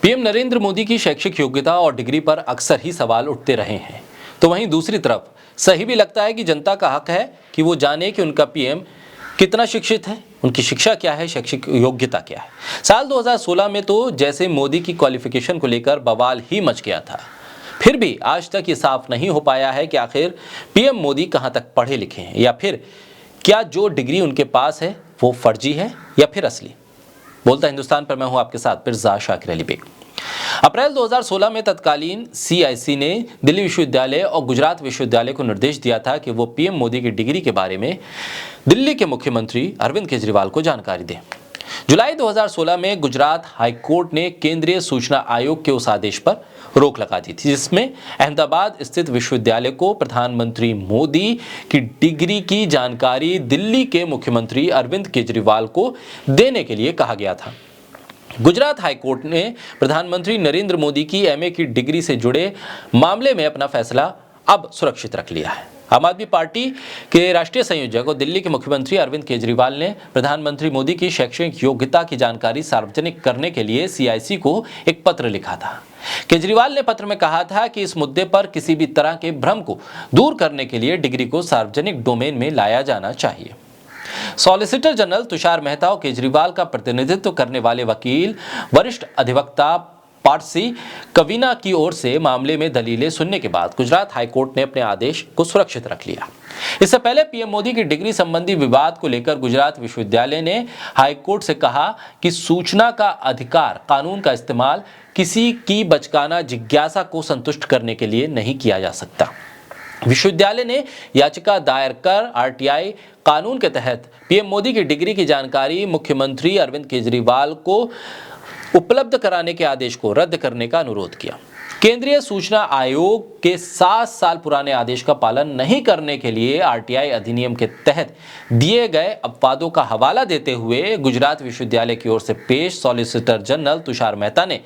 PM Narendra Modi की शैक्षिक योग्यता और डिग्री पर अक्सर ही सवाल उठते रहे हैं। तो वहीं दूसरी तरफ सही भी लगता है कि जनता का हक है कि वो जाने कि उनका पीएम कितना शिक्षित है, उनकी शिक्षा क्या है, शैक्षिक योग्यता क्या है। साल 2016 में तो जैसे मोदी की क्वालिफिकेशन को लेकर बवाल ही मच गया था, फिर भी आज तक ये साफ नहीं हो पाया है कि आखिर पीएम मोदी कहां तक पढ़े लिखे हैं, या फिर क्या जो डिग्री उनके पास है वो फर्जी है या फिर असली। बोलता हिंदुस्तान पर मैं हूं आपके साथ मिर्जा शाकिर अली बेग। अप्रैल 2016 में तत्कालीन सीआईसी ने दिल्ली विश्वविद्यालय और गुजरात विश्वविद्यालय को निर्देश दिया था कि वो पीएम मोदी की डिग्री के बारे में दिल्ली के मुख्यमंत्री अरविंद केजरीवाल को जानकारी दें। जुलाई 2016 में गुजरात हाईकोर्ट ने केंद्रीय सूचना आयोग के उस आदेश पर रोक लगा दी थी, जिसमें अहमदाबाद स्थित विश्वविद्यालय को प्रधानमंत्री मोदी की डिग्री की जानकारी दिल्ली के मुख्यमंत्री अरविंद केजरीवाल को देने के लिए कहा गया था। गुजरात हाईकोर्ट ने प्रधानमंत्री नरेंद्र मोदी की एमए की डिग्री से जुड़े मामले में अपना फैसला अब सुरक्षित रख लिया है। आम आदमी पार्टी के राष्ट्रीय संयोजक और दिल्ली के मुख्यमंत्री अरविंद केजरीवाल ने प्रधानमंत्री मोदी की शैक्षणिक योग्यता की जानकारी सार्वजनिक करने के लिए सीआईसी को एक पत्र लिखा था। केजरीवाल ने पत्र में कहा था कि इस मुद्दे पर किसी भी तरह के भ्रम को दूर करने के लिए डिग्री को सार्वजनिक डोमेन में लाया जाना चाहिए। सॉलिसिटर जनरल तुषार मेहता और केजरीवाल का प्रतिनिधित्व करने वाले वकील वरिष्ठ अधिवक्ता पारसी कवीना की ओर से मामले में दलीलें सुनने के बाद गुजरात हाईकोर्ट ने अपने आदेश को सुरक्षित रख लिया। इससे पहले पीएम मोदी की डिग्री संबंधी विवाद को लेकर गुजरात विश्वविद्यालय ने हाईकोर्ट से कहा कि सूचना का अधिकार कानून का इस्तेमाल किसी की बचकाना जिज्ञासा को संतुष्ट करने के लिए नहीं किया जा सकता। विश्वविद्यालय ने याचिका दायर कर आरटीआई कानून के तहत पीएम मोदी की डिग्री की जानकारी मुख्यमंत्री अरविंद केजरीवाल को उपलब्ध कराने के आदेश को रद्द करने का अनुरोध किया। केंद्रीय सूचना आयोग के 7 साल पुराने आदेश का पालन नहीं करने के लिए आरटीआई अधिनियम के तहत दिए गए अपवादों का हवाला देते हुए गुजरात विश्वविद्यालय की ओर से पेश सॉलिसिटर जनरल तुषार मेहता ने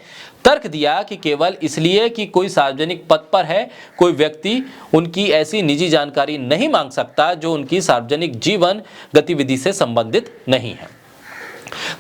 तर्क दिया कि केवल इसलिए कि कोई सार्वजनिक पद पर है, कोई व्यक्ति उनकी ऐसी निजी जानकारी नहीं मांग सकता जो उनकी सार्वजनिक जीवन गतिविधि से संबंधित नहीं है।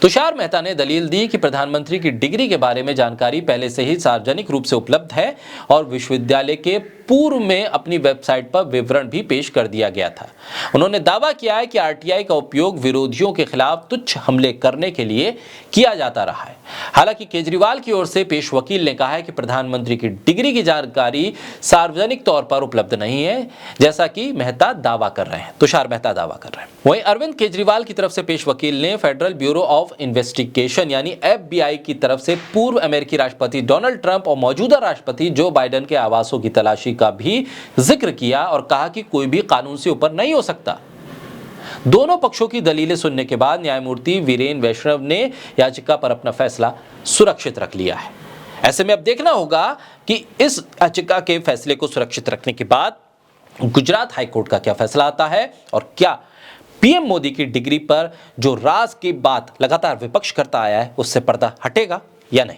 तुषार मेहता ने दलील दी कि प्रधानमंत्री की डिग्री के बारे में जानकारी पहले से ही सार्वजनिक रूप से उपलब्ध है और विश्वविद्यालय के पूर्व में अपनी वेबसाइट पर विवरण भी पेश कर दिया गया था। उन्होंने दावा किया है कि आरटीआई का उपयोग विरोधियों के खिलाफ तुच्छ हमले करने के लिए किया जाता रहा है। हालांकि केजरीवाल की ओर से पेश वकील ने कहा है कि प्रधानमंत्री की डिग्री की जानकारी सार्वजनिक तौर पर उपलब्ध नहीं है, जैसा कि मेहता दावा कर रहे हैं, तुषार मेहता दावा कर रहे हैं। वहीं अरविंद केजरीवाल की तरफ से पेश वकील ने फेडरल ब्यूरो ऑफ इन्वेस्टिगेशन यानी एफबीआई की तरफ से पूर्व अमेरिकी राष्ट्रपति डोनाल्ड ट्रंप और मौजूदा राष्ट्रपति जो बाइडेन के आवासों की तलाशी का भी जिक्र किया और कहा कि कोई भी कानून से ऊपर नहीं हो सकता। दोनों पक्षों की दलीलें सुनने के बाद न्यायमूर्ति वीरेन वैष्णव ने याचिका पर अपना फैसला सुरक्षित रख लिया है। ऐसे में अब देखना होगा कि इस याचिका के फैसले को सुरक्षित रखने के बाद गुजरात हाईकोर्ट का क्या फैसला आता है और क्या पीएम मोदी की डिग्री पर जो राज की बात लगातार विपक्ष करता आया है उससे पर्दा हटेगा या नहीं।